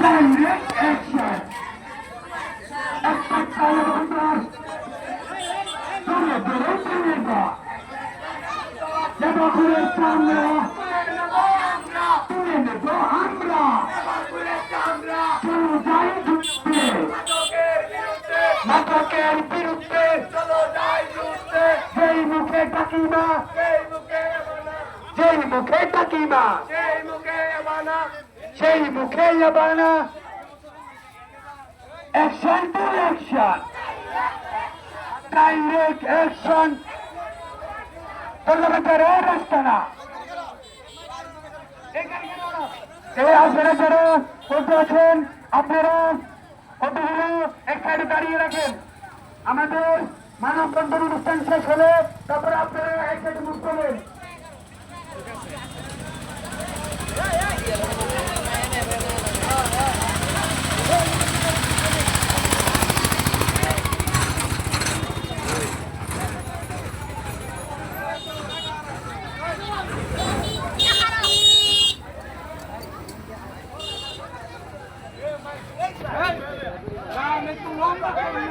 Direct action. Attack Kalimantan. Tulle go. Jabakure Samra. Tulle go Amra. Chalo jai judde. Natoker birudde. Chalo jai judde. Jai mukhe takima. Jai mukhe takima. Jai mukhe yabana. Action to action. Direct action. Parliamentary Rastana. আপনারা যারা বলতে আছেন আপনারা ফটোগুলো এক সাইডে দাঁড়িয়ে রাখেন। আমাদের মানববন্ধন অনুষ্ঠান শেষ হলে তারপরে আপনারা এক সাইডে মুভ করবেন।